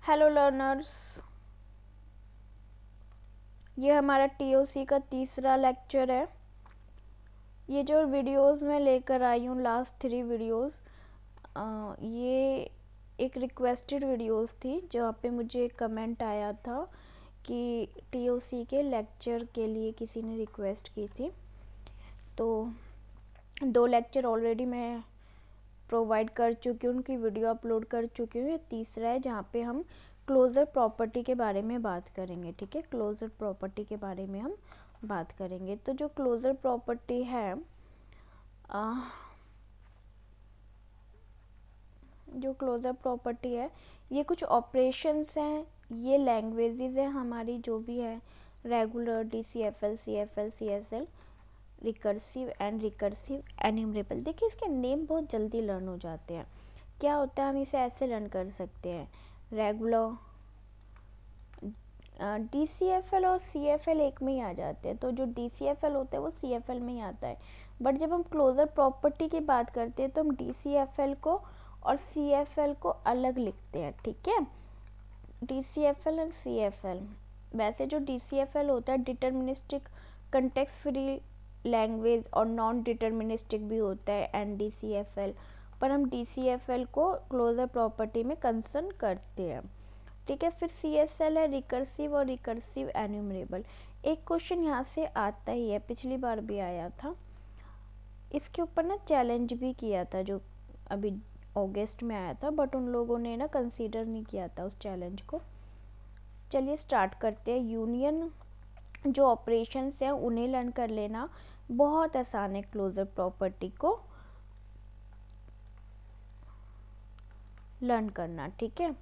Hello learners, ये हमारा TOC का तीसरा लेक्चर है। ये जो वीडियोस मैं लेकर आई हूँ लास्ट 3 वीडियोस, ये एक रिक्वेस्टेड वीडियोस थी जहाँ पे मुझे कमेंट आया था कि टीओसी के लेक्चर के लिए किसी ने रिक्वेस्ट की थी। तो 2 लेक्चर ऑलरेडी मैं प्रोवाइड कर चुकी हूँ, उनकी वीडियो अपलोड कर चुकी हूँ। ये तीसरा है जहाँ पे हम क्लोजर प्रॉपर्टी के बारे में बात करेंगे। ठीक है, क्लोजर प्रॉपर्टी के बारे में हम बात करेंगे। तो जो क्लोजर प्रॉपर्टी है, जो क्लोजर प्रॉपर्टी है, ये कुछ ऑपरेशंस हैं, ये लैंग्वेजेस हैं हमारी जो भी है, regular, DCFL, CFL, CSL, recursive and recursive enumerable. देखिए इसके नेम बहुत जल्दी लर्न हो जाते हैं। क्या होता है, हम इसे ऐसे लर्न कर सकते हैं, रेगुलर, DCFL और CFL एक में ही आ जाते हैं। तो जो DCFL होता है वो CFL में ही आता है। बट जब हम क्लोजर प्रॉपर्टी की बात करते हैं तो हम DCFL को और CFL को अलग लिखते हैं। ठीक है, DCFL और CFL। वैसे जो DCFL होता है डिटर्मिनिस्टिक कंटेक्स्ट फ्री लैंग्वेज और नॉन डिटर्मिनिस्टिक भी होता है NDCFL, पर हम DCFL को क्लोजर प्रॉपर्टी में कंसर्न करते हैं। ठीक है, फिर CSL है रिकर्सिव और रिकर्सिव एन्यूमरेबल। एक क्वेश्चन यहाँ से आता ही है, पिछली बार भी आया था, इसके ऊपर ना चैलेंज भी किया था जो अभी अगस्त में आया था, बट उन लोगों ने ना कंसीडर नहीं किया था उस चैलेंज को। चलिए स्टार्ट करते हैं। यूनियन जो ऑपरेशंस हैं उन्हें लर्न कर लेना बहुत आसान है क्लोजर प्रॉपर्टी को लर्न करना। ठीक है,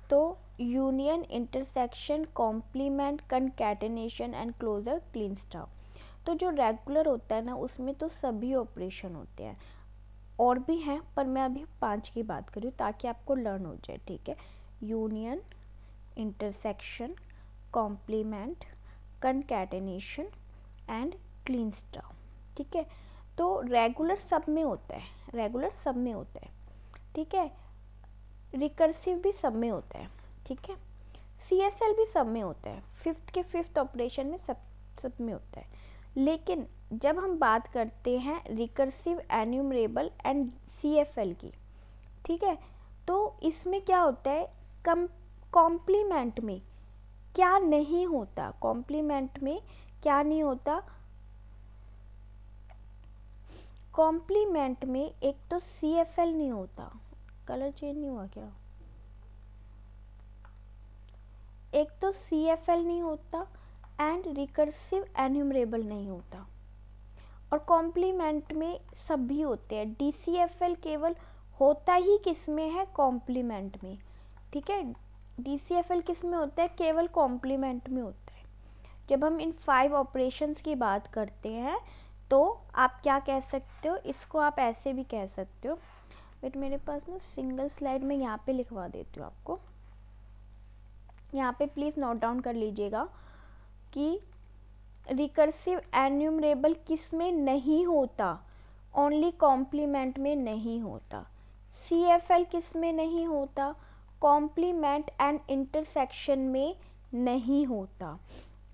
तो union, intersection, complement, concatenation and closure, Kleene star. तो जो रेगुलर होता है ना उसमें तो सभी ऑपरेशन होते हैं, और भी हैं पर मैं अभी 5 की बात करी हूँ ताकि आपको लर्न हो जाए। ठीक है, union, intersection, complement, concatenation and Kleene star. ठीक है, तो रेगुलर सब में होता है, रेगुलर सब में होता है। ठीक है, रिकर्सिव भी सब में होता है। ठीक है, CSL भी सब में होता है, 5th ऑपरेशन में सब में होता है। लेकिन जब हम बात करते हैं रिकर्सिव, एन्यूमरेबल एंड CFL की, ठीक है, तो इसमें क्या होता है, कॉम्प्लीमेंट में क्या नहीं होता, कॉम्प्लीमेंट में क्या नहीं होता, कॉम्प्लीमेंट में एक तो CFL नहीं होता, कलर चेंज नहीं हुआ क्या, एक तो CFL नहीं होता एंड रिकर्सिव एन्यूमरेबल नहीं होता, और कॉम्प्लीमेंट में सभी होते हैं। DCFL केवल होता ही किस में है, कॉम्प्लीमेंट में। ठीक है, DCFL किस में होता है, केवल कॉम्प्लीमेंट में होता है। जब हम इन 5 ऑपरेशंस की बात करते हैं तो आप क्या कह सकते हो, इसको आप ऐसे भी कह सकते हो, बट मेरे पास ना सिंगल स्लाइड में यहाँ पे लिखवा देती हूँ आपको, यहाँ पे प्लीज़ नोट डाउन कर लीजिएगा कि रिकर्सिव एन्यूमरेबल किस में नहीं होता, ओनली कॉम्प्लीमेंट में नहीं होता। CFL किस में नहीं होता, कॉम्प्लीमेंट एंड इंटरसेक्शन में नहीं होता।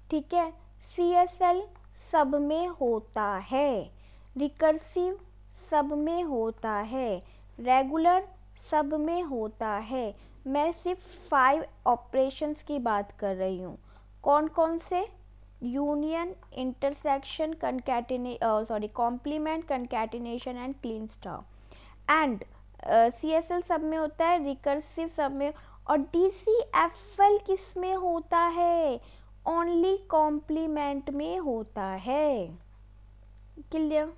ठीक है, CSL सब में होता है, रिकर्सिव सब में होता है, रेगुलर सब में होता है। मैं सिर्फ 5 ऑपरेशंस की बात कर रही हूँ। कौन कौन से, union, intersection, complement, concatenation and Kleene star. And CSL सब में होता है, रिकर्सिव सब में, और DCFL किस में होता है, ओनली कॉम्प्लीमेंट में होता है। क्लियर,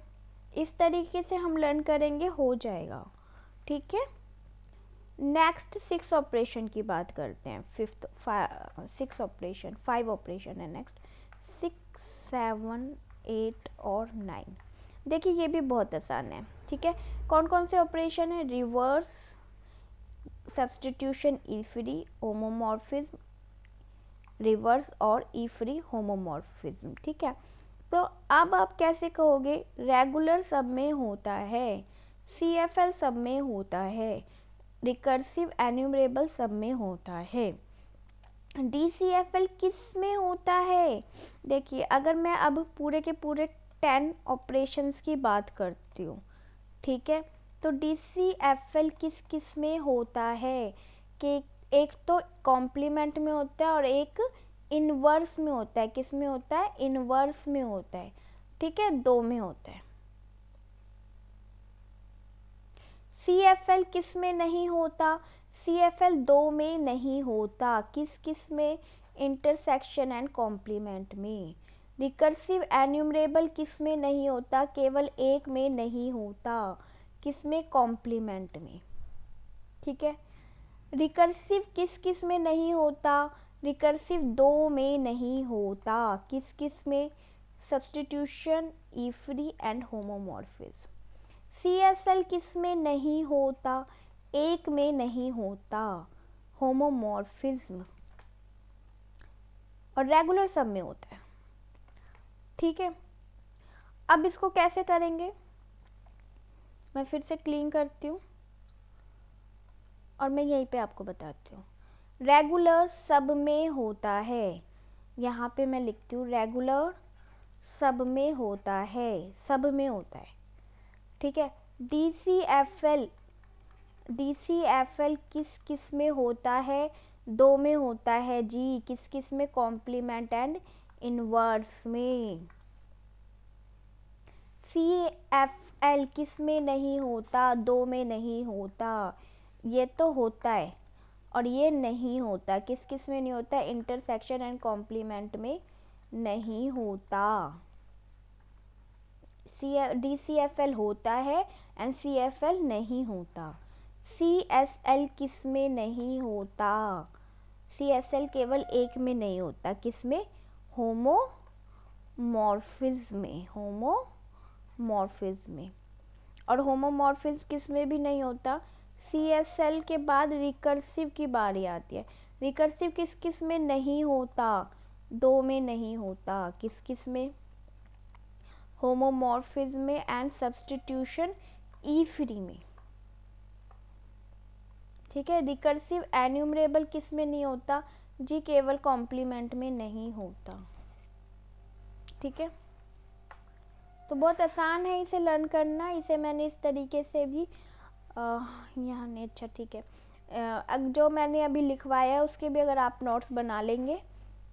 इस तरीके से हम लर्न करेंगे, हो जाएगा। ठीक है, नेक्स्ट 6 ऑपरेशन की बात करते हैं। 6 ऑपरेशन, 5 ऑपरेशन है नेक्स्ट, 6, 7, 8 और 9। देखिए ये भी बहुत आसान है। ठीक है, कौन कौन से ऑपरेशन है, रिवर्स, सब्स्टिट्यूशन, ई फ्री, होमोमॉर्फिज्म, रिवर्स और ई फ्री होमोमॉर्फिज्म। ठीक है, तो अब आप कैसे कहोगे, रेगुलर सब में होता है, CFL सब में होता है, रिकर्सिव एन्यूमरेबल सब में होता है। DCFL किस में होता है? देखिए, अगर मैं अब पूरे के पूरे 10 ऑपरेशंस की बात करती हूँ, ठीक है, तो DCFL किस किस में होता है कि एक तो कॉम्प्लीमेंट में होता है और एक इनवर्स में होता है। किस में होता है? इनवर्स में होता है, ठीक है, 2 में होता है। CFL किस में नहीं होता? CFL 2 में नहीं होता। किस किस में? इंटरसेक्शन एंड कॉम्प्लीमेंट में। रिकर्सिव एन्यूमरेबल किस में नहीं होता? केवल एक में नहीं होता। किस में? कॉम्प्लीमेंट में, ठीक है। रिकर्सिव किस किस में नहीं होता? रिकर्सिव 2 में नहीं होता। किस किस में? Substitution, e free and homomorphism. CSL किस में नहीं होता? एक में नहीं होता, होमोमॉर्फिज्म, और रेगुलर सब में होता है, ठीक है। अब इसको कैसे करेंगे, मैं फिर से क्लीन करती हूँ और मैं यहीं पे आपको बताती हूँ। रेगुलर सब में होता है, यहाँ पे मैं लिखती हूँ रेगुलर सब में होता है, सब में होता है, ठीक है। DCFL किस किस में होता है? 2 में होता है जी। किस किस में? कॉम्प्लीमेंट एंड इनवर्स में। CFL किस में नहीं होता? 2 में नहीं होता। ये तो होता है और ये नहीं होता। किस किस में नहीं होता? इंटरसेक्शन एंड कॉम्प्लीमेंट में नहीं होता। DCFL होता है एंड CFL नहीं होता। CSL किस में नहीं होता? CSL केवल एक में नहीं होता। किस में? होमोमॉर्फिज्म में, होमोमॉर्फिज्म में। और होमोमॉर्फिज्म किस में भी नहीं होता? CSL के बाद रिकर्सिव की बारी आती है। रिकर्सिव किस किस में नहीं होता? 2 में नहीं होता। किस किस में? होमोमॉर्फिज्म में एंड सब्स्टिट्यूशन, ईफरी में, ठीक है। रिकर्सिव एन्यूमरेबल किस में नहीं होता? जी, केवल कॉम्प्लीमेंट में नहीं होता, ठीक है। तो बहुत आसान है इसे लर्न करना। इसे मैंने इस तरीके से भी यहाँ नहीं, अच्छा ठीक है, जो मैंने अभी लिखवाया है उसके भी अगर आप नोट्स बना लेंगे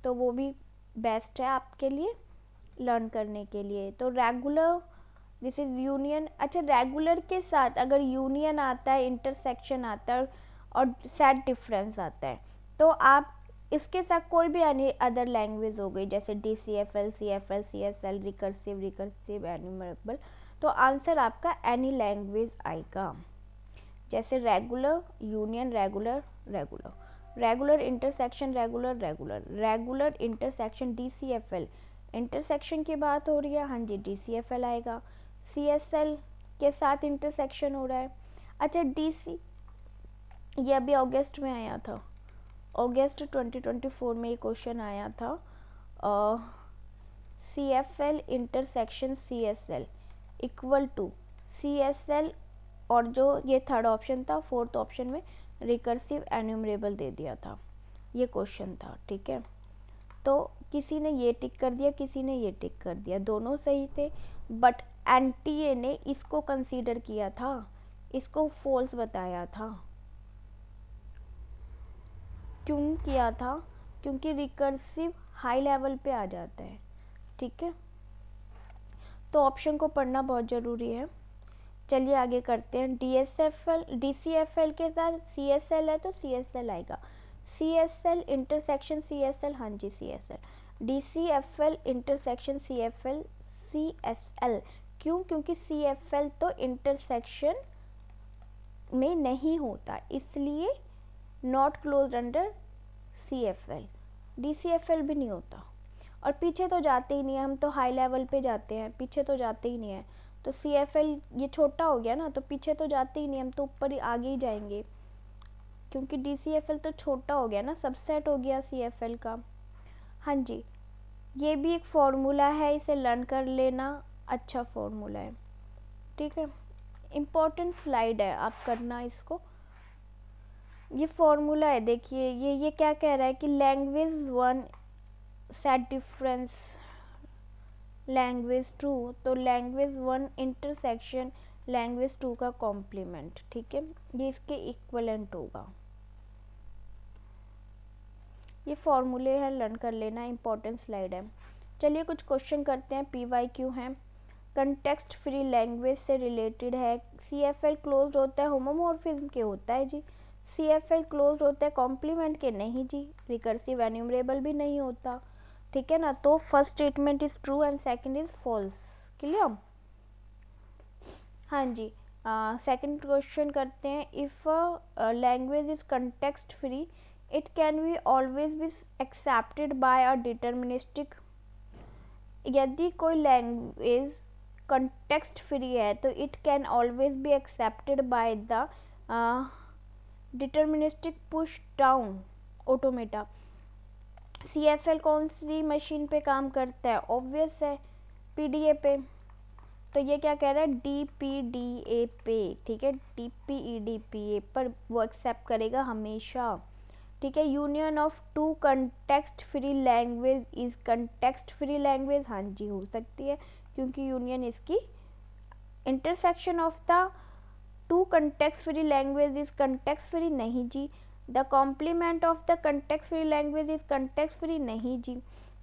तो वो भी बेस्ट है आपके लिए लर्न करने के लिए। तो रेगुलर, दिस इज यूनियन। अच्छा, रेगुलर के साथ अगर यूनियन आता है, इंटरसेक्शन आता है और सेट डिफरेंस आता है, तो आप इसके साथ कोई भी एनी अदर लैंग्वेज हो गई, जैसे DCFL, CFL, CSL, रिकर्सिव एन्यूमरेबल, तो आंसर आपका एनी लैंग्वेज आएगा। जैसे regular, union, regular, regular, regular intersection, regular, regular, regular intersection, DCFL। Intersection की बात हो रही है, हाँ जी, DCFL आएगा। CSL के साथ इंटरसेक्शन हो रहा है। अच्छा, DC, ये अभी अगस्त में आया था, अगस्त 2024 में ये क्वेश्चन आया था। CFL intersection CSL equal to CSL, और जो ये थर्ड ऑप्शन था, फोर्थ ऑप्शन में रिकर्सिव एन्यूमरेबल दे दिया था। ये क्वेश्चन था, ठीक है। तो किसी ने ये टिक कर दिया, किसी ने ये टिक कर दिया, दोनों सही थे, बट NTA ने इसको कंसीडर किया था, इसको फॉल्स बताया था। क्यों किया था? क्योंकि रिकर्सिव हाई लेवल पे आ जाता है, ठीक है। तो ऑप्शन को पढ़ना बहुत ज़रूरी है। चलिए आगे करते हैं। DCFL के साथ CSL है तो CSL आएगा। CSL इंटरसेक्शन CSL, हाँ जी, CSL। DCFL इंटरसेक्शन CSL, क्यों? क्योंकि CFL तो इंटरसेक्शन में नहीं होता, इसलिए not close under CFL। DCFL भी नहीं होता, और पीछे तो जाते ही नहीं है, हम तो हाई लेवल पे जाते हैं, पीछे तो जाते ही नहीं है। तो CFL ये छोटा हो गया ना, तो पीछे तो जाते ही नहीं, हम तो ऊपर ही आगे ही जाएंगे, क्योंकि DCFL तो छोटा हो गया ना, सबसेट हो गया CFL का। हाँ जी, ये भी एक फॉर्मूला है, इसे लर्न कर लेना, अच्छा फॉर्मूला है, ठीक है। इम्पोर्टेंट स्लाइड है, आप करना इसको। ये फॉर्मूला है, देखिए ये क्या कह रहा है कि लैंग्वेज 1 सेट डिफरेंस लैंग्वेज 2, तो लैंग्वेज 1 इंटरसेक्शन लैंग्वेज 2 का कॉम्प्लीमेंट, ठीक है, ये इसके इक्वलेंट होगा। ये फॉर्मूले हैं, लर्न कर लेना, इंपॉर्टेंट स्लाइड है। चलिए कुछ क्वेश्चन करते हैं, PYQ हैं, कंटेक्स्ट फ्री लैंग्वेज से रिलेटेड है। CFL क्लोज होता है होमोमॉर्फिज्म के, होता है जी। CFL क्लोज होता है कॉम्प्लीमेंट के, नहीं जी। रिकर्सिव एन्यूमरेबल भी नहीं होता, ठीक है ना। तो first statement is true and second is false. Clear? हाँ जी। सेकंड क्वेश्चन करते हैं, if language is context free it can be always be accepted by a deterministic. यदि कोई लैंग्वेज कंटेक्स्ट फ्री है तो it can always be accepted by the deterministic push down automata. CFL कौन सी machine पे काम करता है? ऑब्वियस है, PDA पे। तो ये क्या कह रहा है? DPDA पे, ठीक है, DPEDPA पर वो एक्सेप्ट करेगा हमेशा, ठीक है। Union of two context free language is context free language, हाँ जी हो सकती है, क्योंकि यूनियन इसकी intersection of the two context free language is context free, नहीं जी। The complement of the context free language is context free, नहीं जी।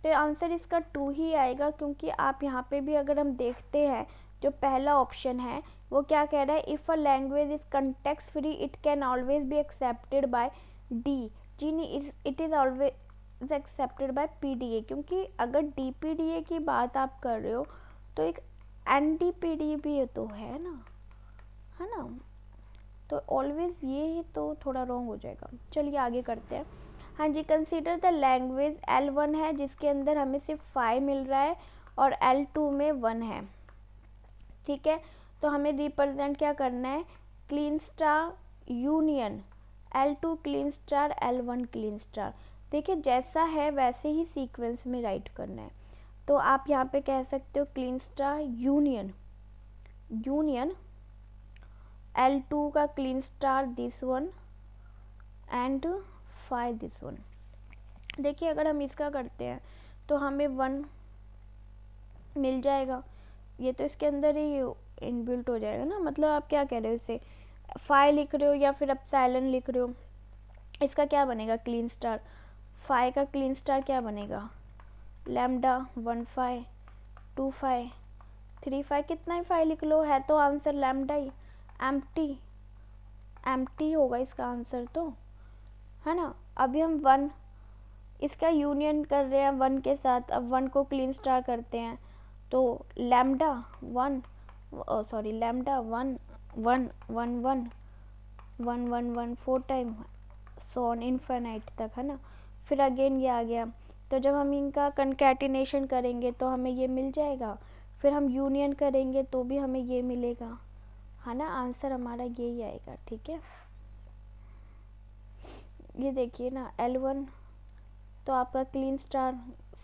तो आंसर इसका 2 ही आएगा, क्योंकि आप यहाँ पे भी अगर हम देखते हैं जो पहला ऑप्शन है वो क्या कह रहा है, if a language is context free it can always be accepted by D G, नहीं, it is always accepted by PDA, क्योंकि अगर DPDA की बात आप कर रहे हो तो एक NDPDA भी तो है ना, तो ऑलवेज ये तो थोड़ा रॉन्ग हो जाएगा। चलिए आगे करते हैं। हाँ जी, कंसीडर द लैंग्वेज L1 है जिसके अंदर हमें सिर्फ 5 मिल रहा है और L2 में 1 है, ठीक है। तो हमें रिप्रेजेंट क्या करना है, Kleene star union L2 Kleene star L1 Kleene star. देखिए जैसा है वैसे ही सीक्वेंस में राइट करना है। तो आप यहाँ पे कह सकते हो क्लीन स्टार यूनियन L2 का Kleene star this one and 5 this one. देखिए अगर हम इसका करते हैं तो हमें 1 मिल जाएगा, ये तो इसके अंदर ही इनबिल्ट हो जाएगा ना। मतलब आप क्या कह रहे हो, इसे 5 लिख रहे हो या फिर एप्सिलॉन लिख रहे हो, इसका क्या बनेगा क्लीन स्टार, 5 का क्लीन स्टार क्या बनेगा, लैम्डा 1 5 2 5 3 5, कितना ही 5 लिख लो, है तो आंसर लैम्डा ही, एम्प्टी होगा इसका आंसर, तो है ना। अभी हम 1 इसका यूनियन कर रहे हैं 1 के साथ, अब 1 को क्लीन स्टार करते हैं तो लैम्डा 1 लैम्डा 1 1 1 1 1 1 1 4 टाइम सोन इनफाइनाइट तक, है ना। फिर अगेन ये आ गया, तो जब हम इनका कंकैटिनेशन करेंगे तो हमें ये मिल जाएगा, फिर हम यूनियन करेंगे तो भी हमें ये मिलेगा, है ना। आंसर हमारा यही आएगा, ठीक है। ये देखिए ना L1 तो आपका क्लीन स्टार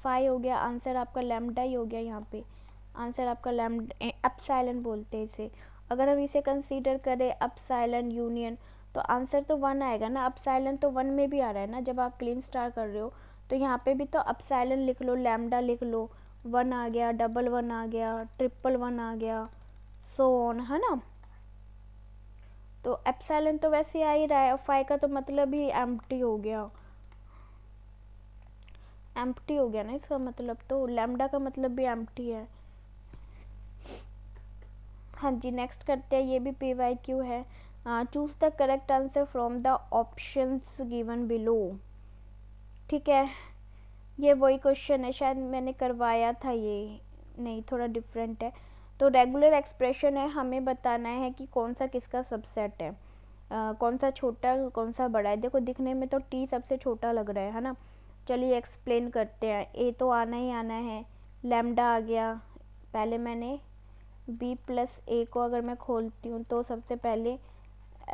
5 हो गया, आंसर आपका लैम्डा ही हो गया, यहाँ पे आंसर आपका लैम्डा एप्सिलॉन बोलते हैं इसे। अगर हम इसे कंसीडर करें एप्सिलॉन यूनियन तो आंसर तो 1 आएगा ना, एप्सिलॉन तो 1 में भी आ रहा है ना जब आप क्लीन स्टार कर रहे हो, तो यहाँ पे भी तो एप्सिलॉन लिख लो, लैम्डा लिख लो, 1 आ गया, डबल 1 आ गया, ट्रिपल 1 आ गया, सो ऑन, है ना। तो एप्सिलॉन तो वैसे आ ही रहा है, और 5 का तो मतलब ही एम्प्टी हो गया, एम्प्टी हो गया ना इसका मतलब, तो लैम्डा का मतलब भी एम्प्टी है। हाँ जी, नेक्स्ट करते हैं, ये भी PYQ है। Choose the correct answer from the options given below, ठीक है। ये वही क्वेश्चन है, शायद मैंने करवाया था ये, नहीं थोड़ा डिफरेंट है। तो रेगुलर एक्सप्रेशन है, हमें बताना है कि कौन सा किसका सबसेट है, कौन सा छोटा कौन सा बड़ा है। देखो दिखने में तो T सबसे छोटा लग रहा है ना। चलिए एक्सप्लेन करते हैं, A तो आना ही आना है, लैम्डा आ गया, पहले मैंने B प्लस A को अगर मैं खोलती हूँ तो सबसे पहले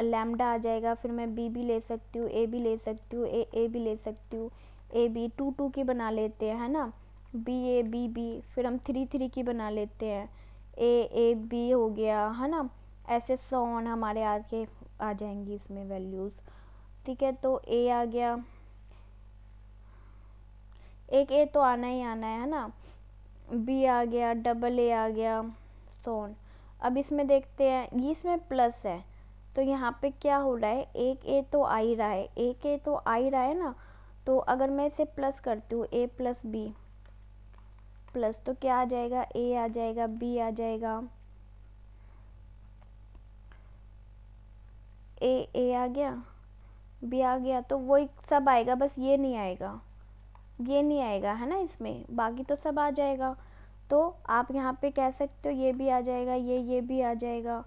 लैम्डा आ जाएगा, फिर मैं B भी ले सकती हूँ, A भी ले सकती हूँ, A भी ले सकती हूँ, A B 2 2 की बना लेते हैं, है ना, B A B B, फिर हम 3 3 की बना लेते हैं, A A B हो गया, है ना। ऐसे सॉन हमारे आगे आ जाएंगी इसमें वैल्यूज़। ठीक है, तो ए आ गया, एक ए तो आना ही आना है ना, बी आ गया, डबल ए आ गया, सोन। अब इसमें देखते हैं, ये इसमें प्लस है तो यहाँ पे क्या हो रहा है, एक ए तो आ ही रहा है, एक ए तो आ ही रहा है ना, तो अगर मैं इसे प्लस करती हूँ ए प्लस बी प्लस, तो क्या आ जाएगा, ए आ जाएगा, बी आ जाएगा, ए आ गया, बी आ गया, तो वही सब आएगा, बस ये नहीं आएगा, ये नहीं आएगा है ना इसमें, बाकी तो सब आ जाएगा। तो आप यहाँ पे कह सकते हो ये भी आ जाएगा, ये भी आ जाएगा,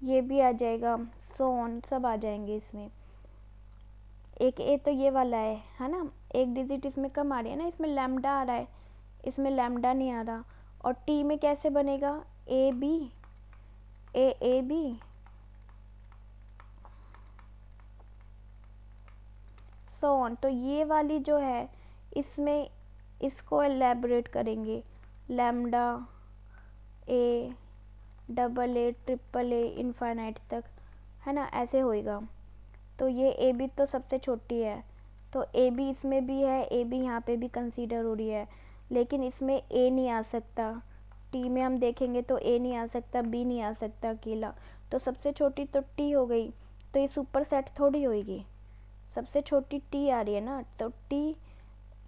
ये भी आ जाएगा, सो ऑन, सब आ जाएंगे इसमें। एक ए तो ये वाला है ना, एक डिजिट इसमें कम आ रही है ना, इसमें लैम्डा आ रहा है, इसमें लैम्डा नहीं आ रहा। और टी में कैसे बनेगा, a b, a b, so on. तो ये वाली जो है इसमें इसको एलैबोरेट करेंगे, lambda a, double a, triple a, infinite तक, है ना, ऐसे होएगा। तो ये ए बी तो सबसे छोटी है, तो ए बी इसमें भी है, ए बी यहाँ पे भी कंसीडर हो रही है, लेकिन इसमें ए नहीं आ सकता, टी में हम देखेंगे तो ए नहीं आ सकता, बी नहीं आ सकता अकेला, तो सबसे छोटी तो टी हो गई, तो ये सुपर सेट थोड़ी होएगी, सबसे छोटी टी आ रही है ना, तो टी,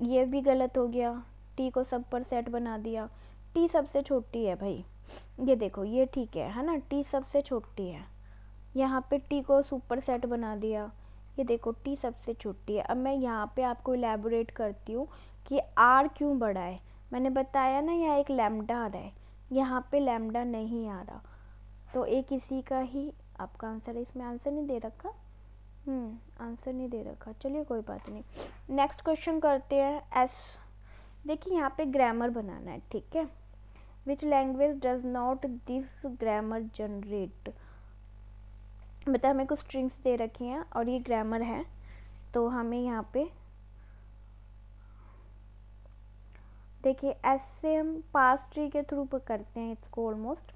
ये भी गलत हो गया, टी को सब पर सेट बना दिया, टी सबसे छोटी है भाई, ये देखो ये ठीक है ना, टी सबसे छोटी है, यहाँ पे टी को सुपर सेट बना दिया, ये देखो टी सबसे छोटी है। अब मैं यहाँ पे आपको इलेबोरेट करती हूँ कि आर क्यों बड़ा है, मैंने बताया ना यहाँ एक लैम्डा आ रहा है, यहाँ पे लैम्डा नहीं आ रहा, तो एक इसी का ही आपका आंसर है, इसमें आंसर नहीं दे रखा, आंसर नहीं दे रखा, चलिए कोई बात नहीं। नेक्स्ट क्वेश्चन करते हैं एस। देखिए यहाँ पे ग्रामर बनाना है, ठीक है, which language does not this grammar generate, बता हमें कुछ स्ट्रिंग्स दे रखी हैं और ये ग्रामर है, तो हमें यहाँ पे देखिए एस से हम पास ट्री के थ्रू करते हैं इसको ऑलमोस्ट,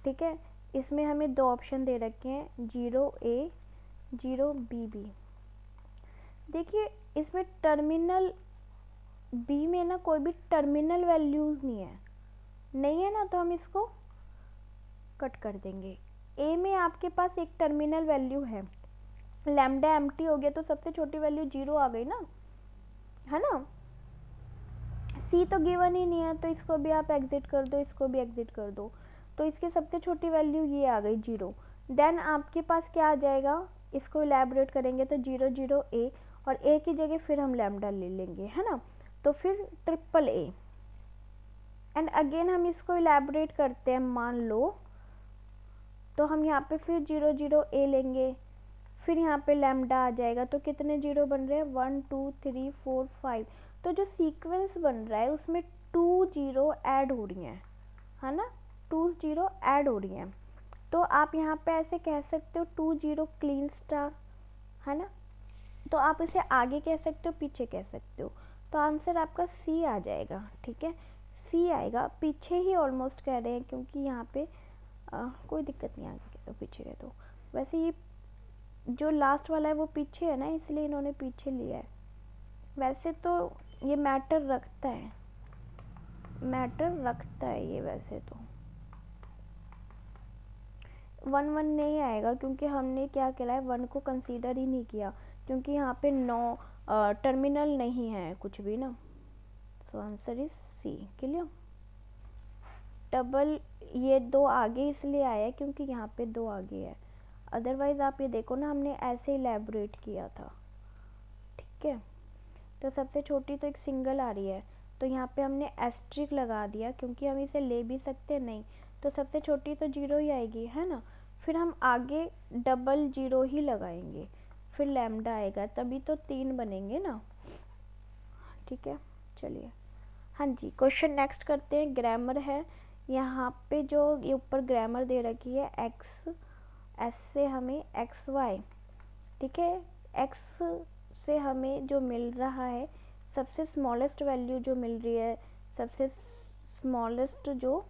ठीक है, इसमें हमें दो ऑप्शन दे रखे हैं, 0A 0BB। देखिए इसमें टर्मिनल बी में ना कोई भी टर्मिनल वैल्यूज़ नहीं है ना, तो हम इसको कट कर देंगे। ए में आपके पास एक टर्मिनल वैल्यू है, लैम्डा एम्प्टी हो गया तो सबसे छोटी वैल्यू 0 आ गई ना, है ना, सी तो गिवन ही नहीं है, तो इसको भी आप एग्जिट कर दो, इसको भी एग्जिट कर दो, तो इसकी सबसे छोटी वैल्यू ये आ गई 0। देन आपके पास क्या आ जाएगा, इसको इलेबोरेट करेंगे तो 0 0 ए, और ए की जगह फिर हम लैम्डा ले लेंगे, है ना, तो फिर ट्रिपल ए, एंड अगेन हम इसको इलेबोरेट करते हैं, मान लो तो हम यहाँ पे फिर 0 0 ए लेंगे, फिर यहाँ पे लैम्डा आ जाएगा, तो कितने जीरो बन रहे हैं, 1 2 3 4 5, तो जो सीक्वेंस बन रहा है उसमें 2 0 ऐड हो रही हैं, है ना, 2 0 ऐड हो रही हैं, तो आप यहाँ पे ऐसे कह सकते हो 2 0 क्लीन स्टार, है ना, तो आप इसे आगे कह सकते हो, पीछे कह सकते हो, तो आंसर आपका सी आ जाएगा, ठीक है, सी आएगा, पीछे ही ऑलमोस्ट कह रहे हैं क्योंकि यहाँ पे कोई दिक्कत नहीं, आगे कह दो पीछे कह दो, वैसे ये जो लास्ट वाला है वो पीछे है ना, इसलिए इन्होंने पीछे लिया है, वैसे तो ये मैटर रखता है ये, वैसे तो 1 1 नहीं आएगा क्योंकि हमने क्या किया है, 1 को कंसीडर ही नहीं किया, क्योंकि यहाँ पे टर्मिनल नहीं है कुछ भी ना, so answer is C, clear. Double ये 2 आगे इसलिए आया क्योंकि यहाँ पे 2 आगे है, अदरवाइज़ आप ये देखो ना, हमने ऐसे इलेबोरेट किया था, ठीक है, तो सबसे छोटी तो एक सिंगल आ रही है, तो यहाँ पे हमने एस्ट्रिक लगा दिया क्योंकि हम इसे ले भी सकते नहीं, तो सबसे छोटी तो 0 ही आएगी, है ना, फिर हम आगे डबल 0 ही लगाएंगे, फिर लैम्डा आएगा, तभी तो 3 बनेंगे ना, ठीक है, चलिए, हाँ जी, क्वेश्चन नेक्स्ट करते हैं, ग्रामर है, यहाँ पे जो ये ऊपर ग्रामर दे रखी है, एक्स, एस से हमें एक्स वाई, ठीक है, एक्स से हमें जो मिल रहा है, सबसे स्मॉलेस्ट वैल्यू जो मिल रही है, सबसे स्मॉलेस्ट जो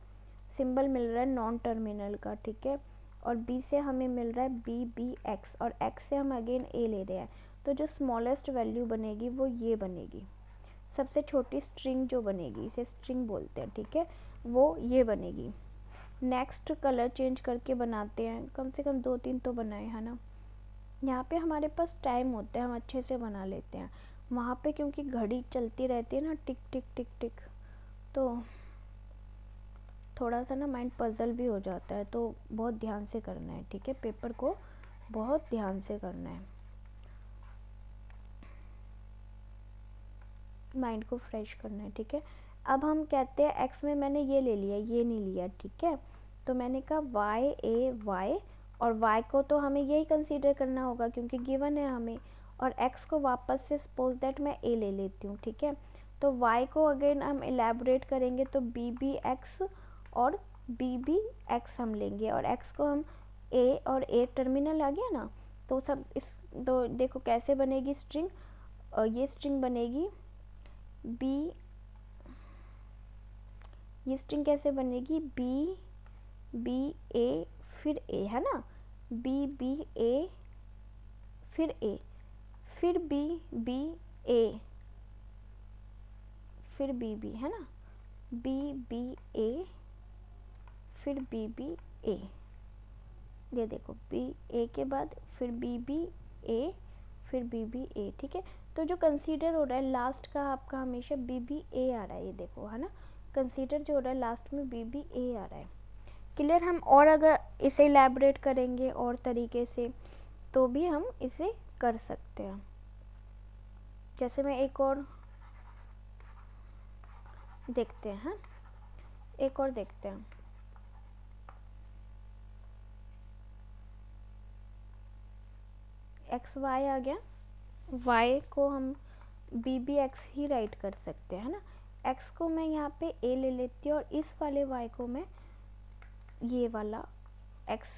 सिंबल मिल रहा है नॉन टर्मिनल का, ठीक है, और बी से हमें मिल रहा है बी बी एक्स, और एक्स से हम अगेन ए ले रहे हैं, तो जो स्मॉलेस्ट वैल्यू बनेगी वो ये बनेगी, सबसे छोटी स्ट्रिंग जो बनेगी, इसे स्ट्रिंग बोलते हैं, ठीक है, वो ये बनेगी। नेक्स्ट कलर चेंज करके बनाते हैं, कम से कम 2-3 तो बनाए, है ना। यहाँ पे हमारे पास टाइम होता है, हम अच्छे से बना लेते हैं। वहाँ पे क्योंकि घड़ी चलती रहती है ना, टिक टिक टिक टिक, तो थोड़ा सा ना माइंड पजल भी हो जाता है, तो बहुत ध्यान से करना है, ठीक है, पेपर को बहुत ध्यान से करना है, माइंड को फ्रेश करना है, ठीक है। अब हम कहते हैं एक्स में मैंने ये ले लिया, ये नहीं लिया, ठीक है, तो मैंने कहा वाई ए वाई, और वाई को तो हमें यही कंसीडर करना होगा क्योंकि गिवन है हमें, और एक्स को वापस से सपोज दैट मैं ए ले लेती हूँ, ठीक है। तो वाई को अगेन हम एलैबोरेट करेंगे तो बी बी एक्स और बी बी एक्स हम लेंगे, और एक्स को हम ए, और ए टर्मिनल आ गया ना, तो सब इस, तो देखो कैसे बनेगी स्ट्रिंग, ये स्ट्रिंग बनेगी बी, ये स्ट्रिंग कैसे बनेगी, बी बी ए फिर ए, है ना, बी बी ए फिर ए, फिर बी बी ए फिर बी बी, है ना, बी बी ए फिर बी बी ए, ये देखो बी ए के बाद फिर बी बी ए फिर बी बी ए, ठीक है। तो जो कंसीडर हो रहा है लास्ट का आपका हमेशा बी बी ए आ रहा है, ये देखो, है ना, कंसीडर जो हो रहा है लास्ट में बी बी ए आ रहा है। क्लियर। हम और अगर इसे इलैबोरेट करेंगे और तरीके से तो भी हम इसे कर सकते हैं। जैसे मैं एक और देखते हैं, एक और देखते हैं, एक्स वाई आ गया, वाई को हम बी बी एक्स ही राइट कर सकते हैं, है ना। एक्स को मैं यहाँ पे ए ले लेती हूँ और इस वाले वाई को मैं ये वाला एक्स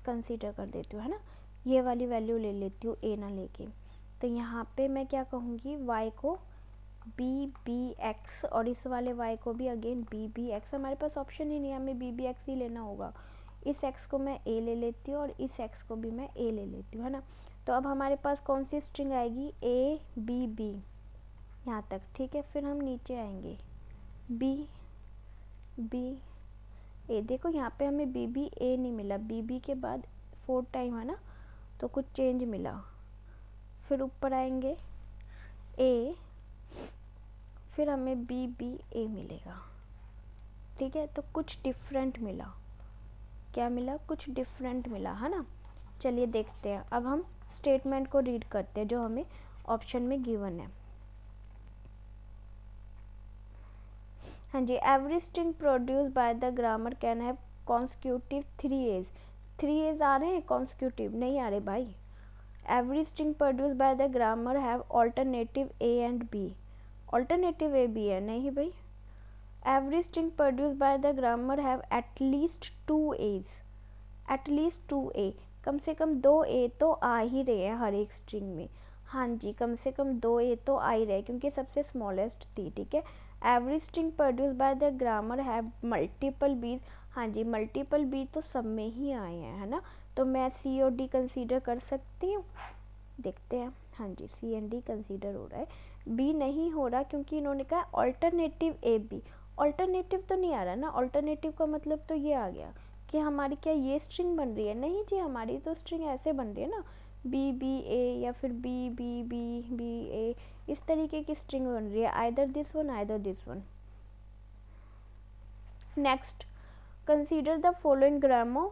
कंसीडर कर देती हूँ, है ना, ये वाली वैल्यू ले लेती हूँ ए ना लेके। तो यहाँ पे मैं क्या कहूँगी, वाई को बी बी एक्स और इस वाले वाई को भी अगेन बी बी एक्स, हमारे पास ऑप्शन ही नहीं है, हमें बी बी एक्स ही लेना होगा। इस एक्स को मैं ए ले लेती हूँ और इस एक्स को भी मैं ए ले लेती हूँ, है ना। तो अब हमारे पास कौन सी स्ट्रिंग आएगी, ए बी बी यहाँ तक, ठीक है। फिर हम नीचे आएंगे बी बी ए, देखो यहाँ पे हमें बी बी ए नहीं मिला, बी बी के बाद 4 टाइम, है ना, तो कुछ चेंज मिला। फिर ऊपर आएंगे ए, फिर हमें बी बी ए मिलेगा, ठीक है। तो कुछ डिफरेंट मिला, क्या मिला, कुछ डिफरेंट मिला, है ना। चलिए देखते हैं, अब हम स्टेटमेंट को रीड करते हैं जो हमें ऑप्शन में गिवन है। हाँ जी, every string produce by the grammar can have consecutive 3 A's, 3 A's आ रहे हैं, कॉन्सिक्यूटिव नहीं आ रहे भाई। Every string produce by the grammar have alternative A and B, alternative A B है नहीं भाई। Every string produce by the grammar have at least 2 A's, at least 2 A, कम से कम 2 ए तो आ ही रहे हैं हर एक स्ट्रिंग में। हाँ जी, कम से कम 2 ए तो आ ही रहे क्योंकि सबसे स्मॉलेस्ट थी, ठीक है। Every string produce by the grammar have multiple बीज, हाँ जी, मल्टीपल बी तो सब में ही आए हैं, है ना। तो मैं सी और डी कंसीडर कर सकती हूँ, देखते हैं। हाँ जी, सी एंड डी कंसीडर हो रहा है, बी नहीं हो रहा क्योंकि इन्होंने कहा ऑल्टरनेटिव ए बी, ऑल्टरनेटिव तो नहीं आ रहा ना, ऑल्टरनेटिव का मतलब तो ये आ गया कि हमारी क्या ये स्ट्रिंग बन रही है, नहीं जी, हमारी तो स्ट्रिंग ऐसे बन रही है ना, बी बी ए या फिर बी बी बी बी ए, इस तरीके की स्ट्रिंग बन रही है, either this one either this one. Next, consider the following grammar,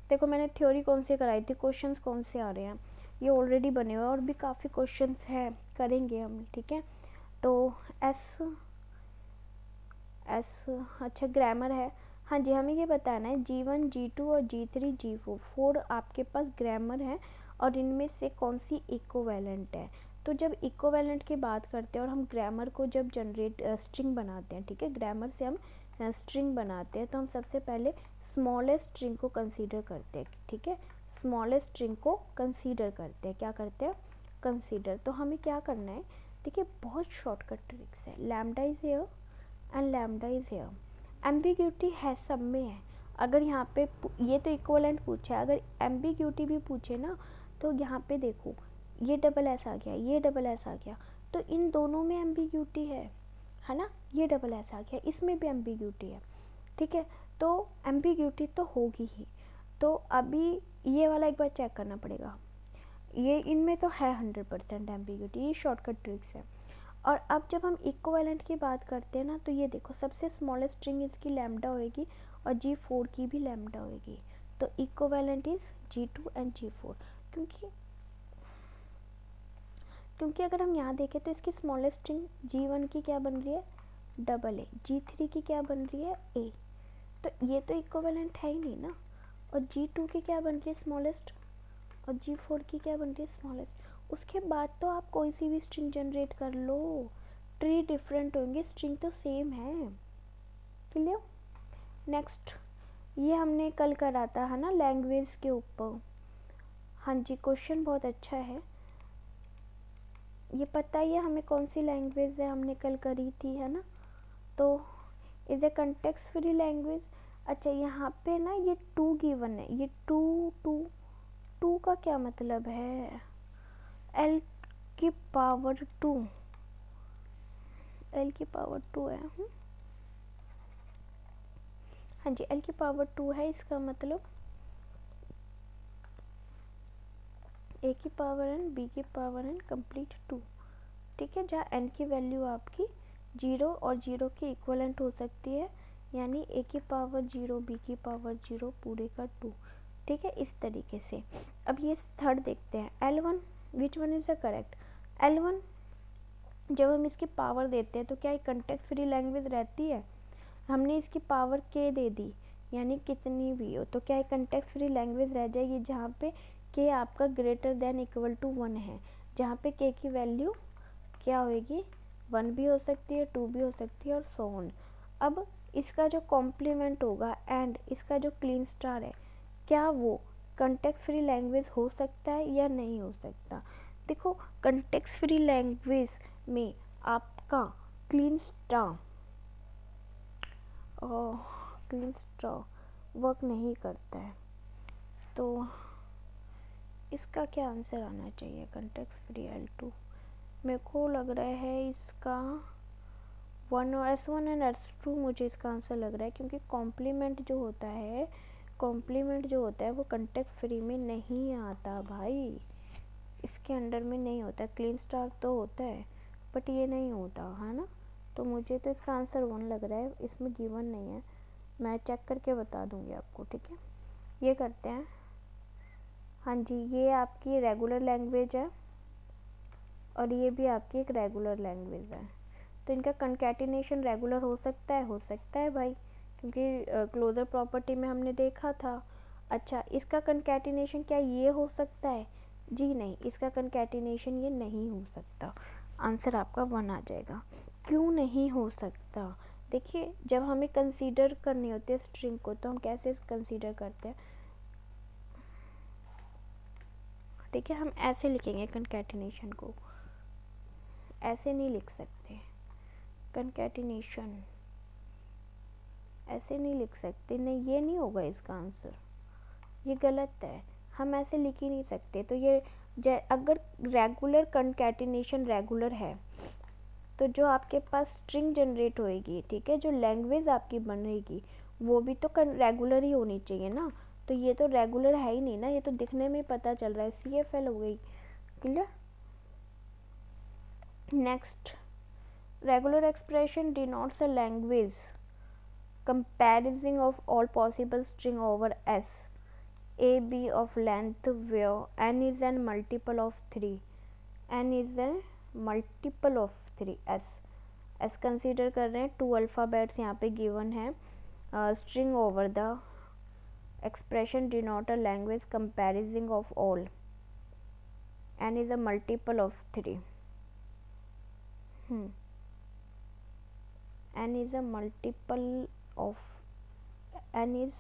देखो मैंने थ्योरी कौन से कराई थी, क्वेश्चंस कौन से आ रहे हैं, ये ऑलरेडी बने हुए हैं और भी काफ़ी क्वेश्चंस हैं, करेंगे हम, ठीक है। तो एस अच्छा ग्रामर है, हाँ जी, हमें ये बताना है G1 G2 और G3 G4 4 आपके पास ग्रामर है और इनमें से कौन सी इक्विवेलेंट है। तो जब इक्विवेलेंट की बात करते हैं और हम ग्रामर को जब जनरेट स्ट्रिंग बनाते हैं, ठीक है, ग्रामर से हम स्ट्रिंग बनाते हैं, तो हम सबसे पहले स्मॉलेस्ट स्ट्रिंग को कंसीडर करते हैं, ठीक है, स्मॉलेस्ट स्ट्रिंग को कंसीडर करते हैं, क्या करते हैं, कंसीडर। तो हमें क्या करना है, देखिए बहुत शॉर्टकट ट्रिक्स है, lambda is here and lambda is here, ambiguity है सब में है। अगर यहाँ पे ये तो इक्विवेलेंट पूछा है, अगर एम्बिग्यूटी भी पूछे ना तो यहाँ पे देखो ये डबल एस आ गया, ये डबल एस आ गया, तो इन दोनों में एम्बिग्यूटी है ना। ये डबल एस आ गया, इसमें भी एम्बिग्यूटी है, ठीक है। तो एम्बिग्यूटी तो होगी ही। तो अभी ये वाला एक बार चेक करना पड़ेगा, ये इनमें तो है 100% एम्बिग्यूटी, ये शॉर्टकट ट्रिक्स है। और अब जब हम इक्विवेलेंट की बात करते हैं ना, तो ये देखो सबसे स्मॉलेस्ट स्ट्रिंग इसकी लैम्डा होएगी और G4 की भी लैम्डा होएगी। तो equivalent is G2 and G4, क्योंकि अगर हम यहाँ देखें तो इसकी स्मॉलेस्ट स्ट्रिंग G1 की क्या बन रही है, डबल ए, G3 की क्या बन रही है, ए। तो ये तो इक्विवेलेंट है ही नहीं ना। और G2 की क्या बन रही है, स्मॉलेस्ट, और G4 की क्या बन रही है, स्मॉलेस्ट। उसके बाद तो आप कोई सी भी स्ट्रिंग जनरेट कर लो, ट्री डिफरेंट होंगे, स्ट्रिंग तो सेम है। क्लियर। नेक्स्ट, ये हमने कल करा था है ना, लैंग्वेज के ऊपर। हाँ जी, क्वेश्चन बहुत अच्छा है। ये पता ही है हमें कौन सी लैंग्वेज है, हमने कल करी थी है ना। तो is a context free language. अच्छा, यहाँ पे ना ये 2 गिवन है, ये 2 का क्या मतलब है, L की पावर 2, L की पावर 2 है। हाँ जी, L की पावर 2 है, इसका मतलब A की पावर n, B की पावर n कंप्लीट 2, ठीक है। जहाँ n की वैल्यू आपकी 0 और 0 की इक्वलेंट हो सकती है, यानी A की पावर 0, B की पावर 0 पूरे का 2, ठीक है, इस तरीके से। अब ये थर्ड देखते हैं, L1, which one is the correct. L1 जब हम इसकी पावर देते हैं तो क्या एक कंटेक्स्ट फ्री लैंग्वेज रहती है, हमने इसकी पावर k दे दी, यानी कितनी भी हो, तो क्या एक कंटेक्स्ट फ्री लैंग्वेज रह जाएगी जहाँ पे k आपका ग्रेटर देन इक्वल टू 1 है, जहाँ पे k की वैल्यू क्या होएगी, 1 भी हो सकती है, 2 भी हो सकती है, और सो ऑन। अब इसका जो कॉम्प्लीमेंट होगा एंड इसका जो क्लीन स्टार है, क्या वो कंटेक्स्ट फ्री लैंग्वेज हो सकता है या नहीं हो सकता। देखो, कंटेक्स्ट फ्री लैंग्वेज में आपका क्लीन स्टार वर्क नहीं करता है, तो इसका क्या आंसर आना चाहिए, कंटेक्स्ट फ्री L2। मेरे को लग रहा है इसका 1 और S1 एंड S2, मुझे इसका आंसर लग रहा है, क्योंकि कॉम्प्लीमेंट जो होता है वो कंटेक्स्ट फ्री में नहीं आता भाई, इसके अंडर में नहीं होता। क्लीन स्टार तो होता है बट ये नहीं होता है ना। तो मुझे तो इसका आंसर 1 लग रहा है, इसमें गिवन नहीं है, मैं चेक करके बता दूंगी आपको, ठीक है। ये करते हैं। हाँ जी, ये आपकी रेगुलर लैंग्वेज है और ये भी आपकी एक रेगुलर लैंग्वेज है, तो इनका कंकैटिनेशन रेगुलर हो सकता है भाई, क्योंकि क्लोजर प्रॉपर्टी में हमने देखा था। अच्छा, इसका कंकैटिनेशन क्या ये हो सकता है, जी नहीं, इसका कंकैटिनेशन ये नहीं हो सकता। आंसर आपका 1 आ जाएगा। क्यों नहीं हो सकता, देखिए जब हमें कंसीडर करनी होती है स्ट्रिंग को, तो हम कैसे कंसीडर करते हैं, ठीक है, हम ऐसे लिखेंगे कंकैटिनेशन को, ऐसे नहीं लिख सकते, कंकैटिनेशन ऐसे नहीं लिख सकते, नहीं ये नहीं होगा इसका आंसर, ये गलत है, हम ऐसे लिख ही नहीं सकते। तो ये अगर रेगुलर कंकैटिनेशन रेगुलर है, तो जो आपके पास स्ट्रिंग जनरेट होएगी, ठीक है, जो लैंग्वेज आपकी बनेगी वो भी तो रेगुलर ही होनी चाहिए ना। तो ये तो रेगुलर है ही नहीं ना, ये तो दिखने में पता चल रहा है, CFL हो गई। Clear. Next, regular expression denotes a language comprising of all possible string over S a b of length where n is a multiple of 3, n is a multiple of 3, s consider कर रहे हैं, 2 alphabets यहाँ पे given है, string over the expression denote a language comprising of all, n is a multiple of 3, n is a multiple of, n is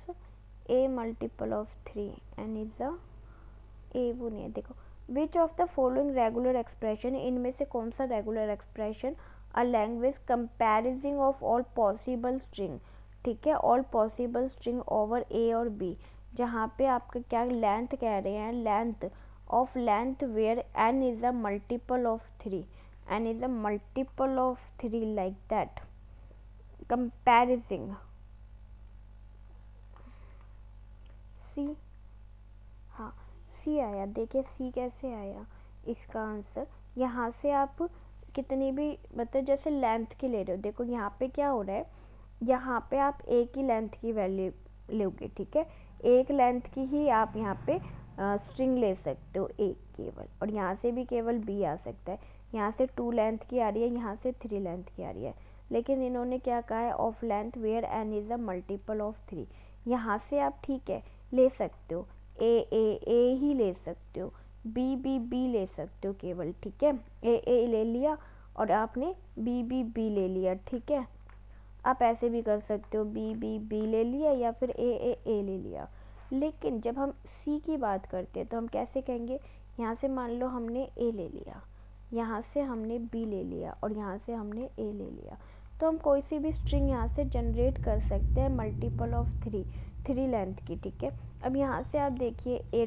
a multiple of 3, n is a वो नहीं है, देखो which of the following regular expression, इनमें से कौन सा regular expression a language comprising of all possible string, ठीक है, all possible string over A और बी, जहाँ पे आपका क्या लेंथ कह रहे हैं, length of length where n is a multiple of 3, n is a multiple of 3 like that. Comparison, सी, हाँ सी आया, देखिए सी कैसे आया इसका आंसर। यहाँ से आप कितनी भी मतलब जैसे लेंथ की ले रहे हो, देखो यहाँ पे क्या हो रहा है, यहाँ पे आप एक ही लेंथ की वैल्यू लोगे, ठीक है, एक लेंथ की ही आप यहाँ पे स्ट्रिंग ले सकते हो एक केवल, और यहाँ से भी केवल बी आ सकता है, यहाँ से 2 लेंथ की आ रही है, यहाँ से 3 लेंथ की आ रही है, लेकिन इन्होंने क्या कहा है, of length where n is a multiple of 3। यहाँ से आप ठीक है ले सकते हो, ए ही ले सकते हो, बी ले सकते हो केवल, ठीक है, ए ले लिया और आपने बी ले लिया, ठीक है। आप ऐसे भी कर सकते हो, बी ले लिया या फिर ए ले लिया। लेकिन जब हम सी की बात करते हैं तो हम कैसे कहेंगे, यहाँ से मान लो हमने ए ले लिया, यहाँ से हमने बी ले लिया और यहाँ से हमने ए ले लिया, तो हम कोई सी भी स्ट्रिंग यहाँ से जनरेट कर सकते हैं मल्टीपल ऑफ 3 लेंथ की, ठीक है। अब यहाँ से आप देखिए ए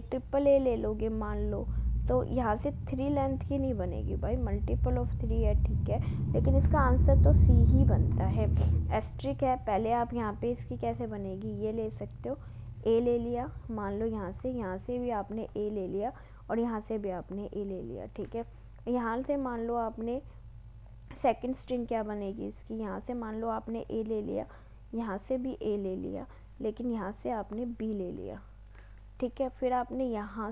ले लोगे मान लो, तो यहाँ से 3 लेंथ की नहीं बनेगी भाई, मल्टीपल ऑफ 3 है, ठीक है, लेकिन इसका आंसर तो सी ही बनता है। एस्ट्रिक है, पहले आप यहाँ पे इसकी कैसे बनेगी, ये ले सकते हो, ए ले लिया मान लो, यहाँ से भी आपने ए ले लिया और यहाँ से भी आपने ए ले लिया, ठीक है। यहाँ से मान लो आपने सेकंड स्ट्रिंग क्या बनेगी इसकी, यहाँ से मान लो आपने ए ले लिया, यहाँ से भी ए ले लिया, लेकिन यहाँ से आपने बी ले लिया, ठीक है, फिर आपने यहाँ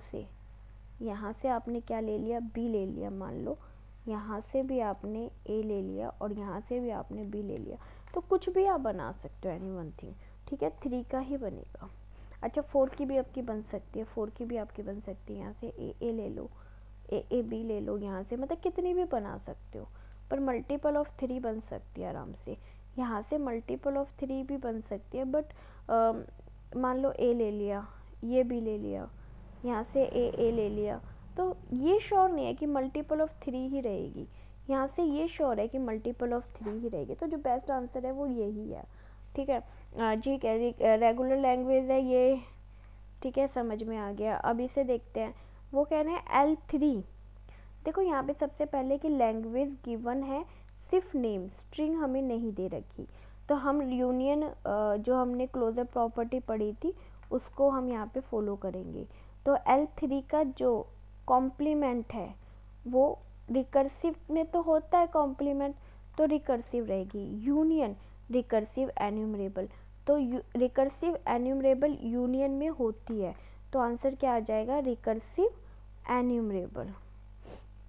से आपने क्या ले लिया, बी ले लिया मान लो, यहाँ से भी आपने ए ले लिया और यहाँ से भी आपने बी ले लिया, तो कुछ भी आप बना सकते हो, एनी वन थिंग, ठीक है, 3 का ही बनेगा। अच्छा 4 की भी आपकी बन सकती है, 4 की भी आपकी बन सकती है, यहाँ से ए ले लो, ए बी ले लो, यहाँ से मतलब कितनी भी बना सकते हो, पर मल्टीपल ऑफ 3 बन सकती है आराम से, यहाँ से मल्टीपल ऑफ 3 भी बन सकती है, बट मान लो ए ले लिया, ये भी ले लिया, यहाँ से ए ले लिया, तो ये श्योर नहीं है कि मल्टीपल ऑफ 3 ही रहेगी, यहाँ से ये श्योर है कि मल्टीपल ऑफ 3 ही रहेगी, तो जो बेस्ट आंसर है वो यही है, ठीक है। ठीक है, रेगुलर लैंग्वेज है ये, ठीक है, समझ में आ गया। अब इसे देखते हैं, वो कह रहे हैं L3, देखो यहाँ पे सबसे पहले कि लैंग्वेज गिवन है, सिर्फ नेम, स्ट्रिंग हमें नहीं दे रखी, तो हम यूनियन जो हमने क्लोजर प्रॉपर्टी पढ़ी थी उसको हम यहाँ पे फॉलो करेंगे। तो L3 का जो कॉम्प्लीमेंट है वो रिकर्सिव में तो होता है कॉम्प्लीमेंट, तो रिकर्सिव रहेगी, यूनियन रिकर्सिव एन्यूमरेबल, तो रिकर्सिव एन्यूमरेबल यूनियन में होती है, तो आंसर क्या आ जाएगा, रिकर्सिव एन्यूमरेबल,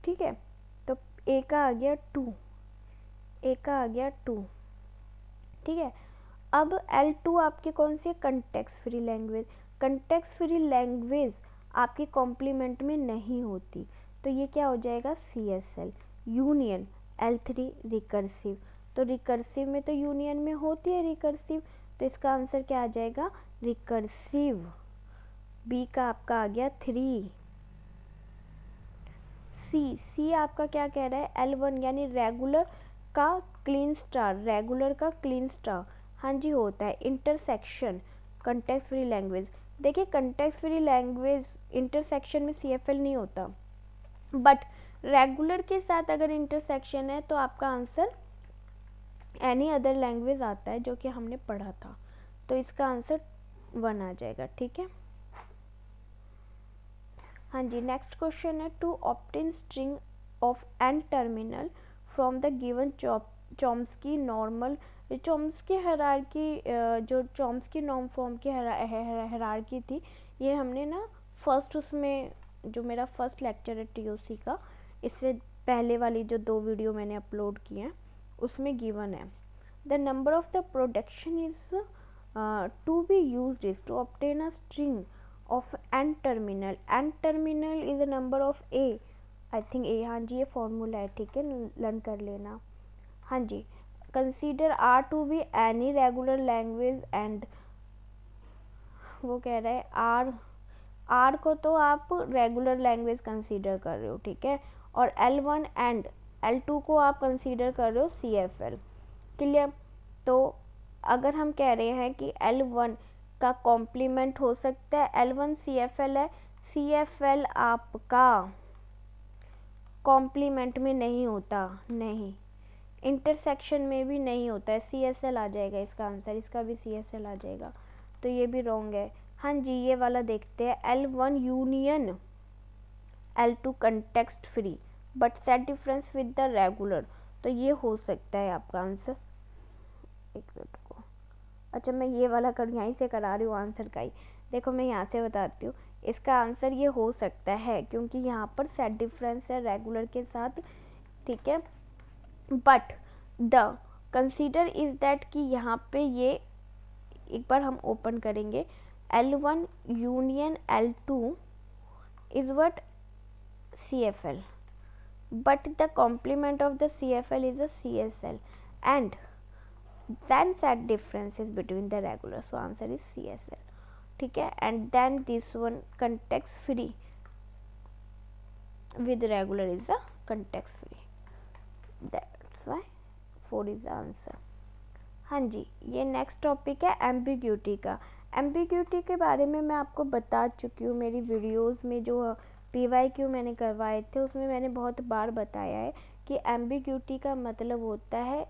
ठीक है। तो ए का आ गया 2, ठीक है। अब L2 आपकी कौन सी है, context free language, context free language आपकी कॉम्प्लीमेंट में नहीं होती, तो ये क्या हो जाएगा, CSL, यूनियन L3 रिकर्सिव, तो रिकर्सिव में तो यूनियन में होती है रिकर्सिव, तो इसका आंसर क्या आ जाएगा, रिकर्सिव। बी का आपका आ गया 3। सी आपका क्या कह रहा है, L1 यानी रेगुलर का क्लीन स्टार, हाँ जी होता है, इंटरसेक्शन कंटेक्स्ट फ्री लैंग्वेज, देखिए कंटेक्स्ट फ्री लैंग्वेज इंटरसेक्शन में CFL नहीं होता, बट रेगुलर के साथ अगर इंटरसेक्शन है तो आपका आंसर एनी अदर लैंग्वेज आता है, जो कि हमने पढ़ा था, तो इसका आंसर 1 आ जाएगा, ठीक है। हाँ जी, नेक्स्ट क्वेश्चन है, to obtain string of n terminal from the given Chomsky normal, Chomsky hierarchy, जो चॉम्स्की नॉर्म फॉर्म की हायरार्की थी, ये हमने ना फर्स्ट, उसमें जो मेरा फर्स्ट लेक्चर है TOC का, इससे पहले वाली जो 2 वीडियो मैंने अपलोड किए हैं उसमें गिवन है, the number of the production is to be used is to obtain a string of n terminal is the number of a, I think a, हाँ जी ये फॉर्मूला है, ठीक है, लर्न कर लेना। हाँ जी, consider R to be any regular language and, वो कह रहा है R को तो आप रेगुलर लैंग्वेज कंसीडर कर रहे हो, ठीक है, और L1 एंड L2 को आप कंसीडर कर रहे हो CFL, क्लियर। तो अगर हम कह रहे हैं कि L1 का कॉम्प्लीमेंट हो सकता है, L1 CFL है, CFL आपका कॉम्प्लीमेंट में नहीं होता, नहीं, इंटरसेक्शन में भी नहीं होता है, CSL आ जाएगा इसका आंसर, इसका भी CSL आ जाएगा, तो ये भी रॉन्ग है। हाँ जी, ये वाला देखते हैं, L1 union L2 context free but set difference with the regular, तो ये हो सकता है आपका आंसर। एक मिनट को, अच्छा मैं ये वाला कर यहीं से करा रही हूँ आंसर का ही, देखो मैं यहाँ से बताती हूँ, इसका आंसर ये हो सकता है क्योंकि यहाँ पर सेट डिफरेंस है रेगुलर के साथ, ठीक है, but the consider is that कि यहाँ पे ये एक बार हम ओपन करेंगे, L1 union L2 is what CFL, but the complement of the CFL is a CSL and then set difference is between the regular, so answer is CSL, ठीक है, and then this one context free with regular is a context free, that's why 4 is the answer। हाँ जी, ये next topic है ambiguity का। Ambiguity के बारे में मैं आपको बता चुकी हूँ मेरी वीडियोस में, जो PYQ मैंने करवाए थे उसमें मैंने बहुत बार बताया है कि एम्बिग्यूटी का मतलब होता है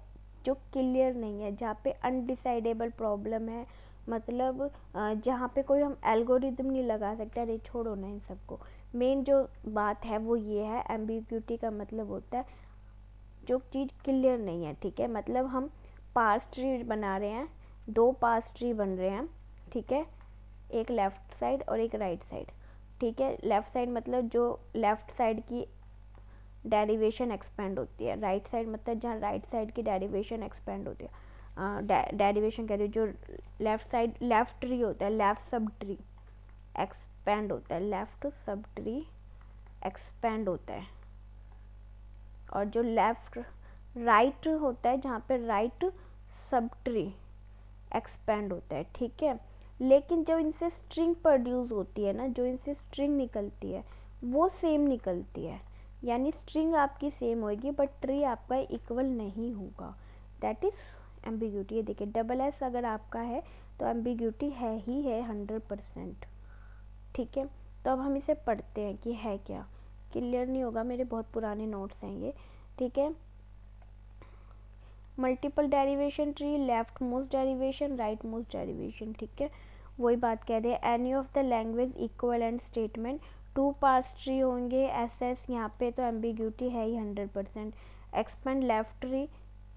जो क्लियर नहीं है, जहाँ पे अनडिसाइडेबल प्रॉब्लम है, मतलब जहाँ पे कोई हम एल्गोरिदम नहीं लगा सकते। अरे छोड़ो ना इन सबको, मेन जो बात है वो ये है, एम्बिग्यूटी का मतलब होता है जो चीज़ क्लियर नहीं है, ठीक है, मतलब हम पार्स ट्री बना रहे हैं, 2 पार्स ट्री बन रहे हैं, ठीक है, एक लेफ़्ट साइड और एक राइट साइड, ठीक है, लेफ़्ट साइड मतलब जो लेफ़्ट साइड की डेरिवेशन एक्सपेंड होती है, राइट साइड मतलब जहाँ राइट साइड की डेरिवेशन एक्सपेंड होती है, डेरिवेशन कह रही हूँ, जो लेफ़्ट साइड लेफ़्ट ट्री होता है, लेफ़्ट सब ट्री एक्सपेंड होता है, लेफ़्ट सब ट्री एक्सपेंड होता है, और जो लेफ़्ट राइट होता है जहाँ पे राइट सब ट्री एक्सपेंड होता है, ठीक है, लेकिन जो इनसे स्ट्रिंग प्रोड्यूस होती है ना, जो इनसे स्ट्रिंग निकलती है वो सेम निकलती है, यानी स्ट्रिंग आपकी सेम होगी बट ट्री आपका इक्वल नहीं होगा, दैट इज़ एम्बिग्यूटी। ये देखिए डबल एस अगर आपका है तो एम्बिग्यूटी है ही है 100%, ठीक है। तो अब हम इसे पढ़ते हैं कि है क्या, क्लियर नहीं होगा, मेरे बहुत पुराने नोट्स हैं ये, ठीक है। Multiple derivation tree, left most derivation, right most derivation, ठीक है, वही बात कह रहे हैं। Any of the language equivalent statement, 2 parse tree होंगे, SS यहाँ पे तो एम्बिग्यूटी है ही 100%। एक्सपेंड लेफ्ट ट्री,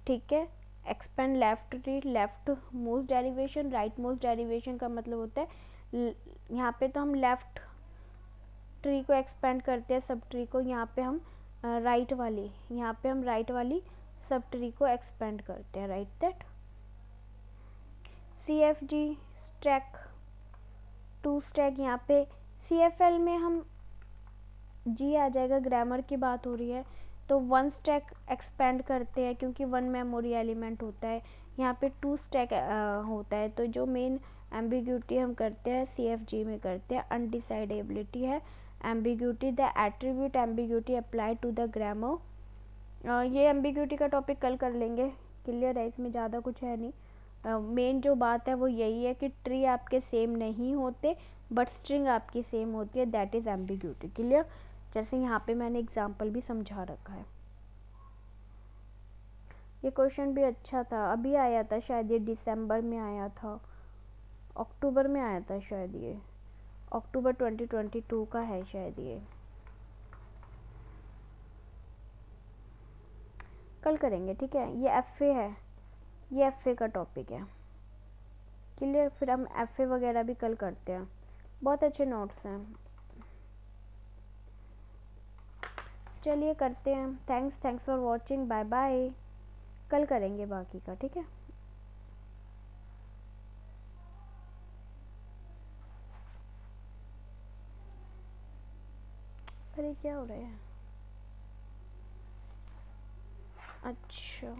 ठीक है, expand left tree, left most derivation, right most derivation का मतलब होता है यहाँ पे तो हम लेफ्ट ट्री को एक्सपेंड करते हैं सब ट्री को, यहाँ पे हम राइट वाली सब ट्री को एक्सपेंड करते हैं, right that. CFG stack, 2 stack, यहाँ पे CFL में हम G आ जाएगा, ग्रामर की बात हो रही है तो 1 स्टैक एक्सपेंड करते हैं क्योंकि 1 मेमोरी एलिमेंट होता है, यहाँ पे 2 स्टैक होता है। तो जो मेन एम्बिग्यूटी हम करते हैं CFG में करते हैं, अनडिसाइडेबिलिटी है ambiguity, the attribute ambiguity apply to the grammar. ये एम्बिग्यूटी का टॉपिक कल कर लेंगे, क्लियर है, इसमें ज़्यादा कुछ है नहीं, मेन जो बात है वो यही है कि ट्री आपके सेम नहीं होते बट स्ट्रिंग आपकी सेम होती है, दैट इज़ एम्बिग्यूटी, क्लियर। जैसे यहाँ पे मैंने एग्जांपल भी समझा रखा है। ये क्वेश्चन भी अच्छा था, अभी आया था शायद, ये दिसंबर में आया था, अक्टूबर में आया था शायद, ये अक्टूबर 2022 का है शायद, ये कल करेंगे, ठीक है। ये FA है, ये FA का टॉपिक है, क्लियर। फिर हम FA वगैरह भी कल करते हैं, बहुत अच्छे नोट्स हैं, चलिए करते हैं। Thanks for watching, bye bye, कल करेंगे बाकी का, ठीक है। अरे क्या हो रहा है, अच्छा।